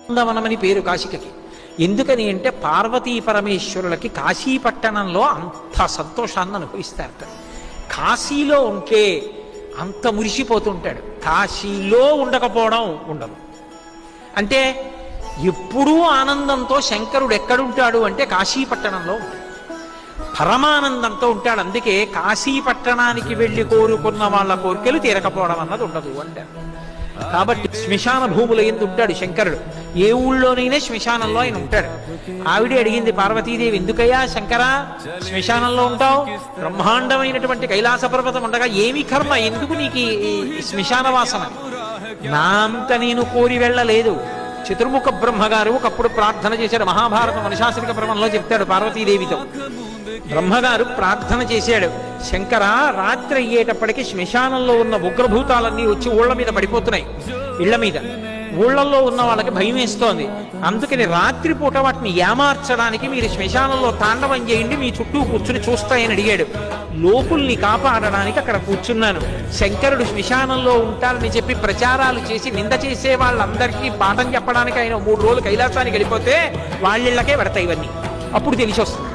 ఆనందవనమని పేరు కాశికకి. ఎందుకని అంటే పార్వతీ పరమేశ్వరులకి కాశీ పట్టణంలో అంత సంతోషాన్ని అనుభవిస్తారట. కాశీలో ఉంటే అంత మురిసిపోతుంటాడు, కాశీలో ఉండకపోవడం ఉండదు. అంటే ఎప్పుడూ ఆనందంతో శంకరుడు ఎక్కడుంటాడు అంటే కాశీ పట్టణంలో ఉంటాడు, పరమానందంతో ఉంటాడు. అందుకే కాశీ పట్టణానికి వెళ్ళి కోరుకున్న వాళ్ళ కోరికలు తీరకపోవడం అన్నది ఉండదు అంటారు. కాబట్టి శ్మశాన భూముల ఎందు ఉంటాడు శంకరుడు. ఏ ఊళ్ళోనైనా శ్మశానంలో ఆయన ఉంటాడు. ఆవిడే అడిగింది పార్వతీదేవి, ఎందుకయ్యా శంకరా శ్మశానంలో ఉంటావు? బ్రహ్మాండమైనటువంటి కైలాస పర్వతం ఉండగా ఏమి కర్మ, ఎందుకు నీకు ఈ శ్మశాన వాసన? నా అంత నేను కోరి వెళ్ళలేదు. చతుర్ముఖ బ్రహ్మగారు ఒకప్పుడు ప్రార్థన చేశాడు. మహాభారతం అనుశాసనిక పర్వంలో చెప్తాడు పార్వతీదేవితో. బ్రహ్మగారు ప్రార్థన చేశాడు, శంకర రాత్రి అయ్యేటప్పటికి శ్మశానంలో ఉన్న ఉగ్రభూతాలన్నీ వచ్చి ఊళ్ళ మీద పడిపోతున్నాయి, ఇళ్ల మీద. ఊళ్ళల్లో ఉన్న వాళ్ళకి భయం వేస్తోంది. అందుకని రాత్రిపూట వాటిని ఏమార్చడానికి మీరు శ్మశానంలో తాండవం చేయండి, మీ చుట్టూ కూర్చుని చూస్తాయని అడిగాడు. లోకుల్ని కాపాడడానికి అక్కడ కూర్చున్నాను. శంకరుడు శ్మశానంలో ఉంటారని చెప్పి ప్రచారాలు చేసి నింద చేసే వాళ్ళందరికీ పాఠం చెప్పడానికి ఆయన 3 రోజులు కైలాసానికి వెళ్ళిపోతే వాళ్ళిళ్ళకే పెడతాయి ఇవన్నీ. అప్పుడు తెలిసి వస్తుంది.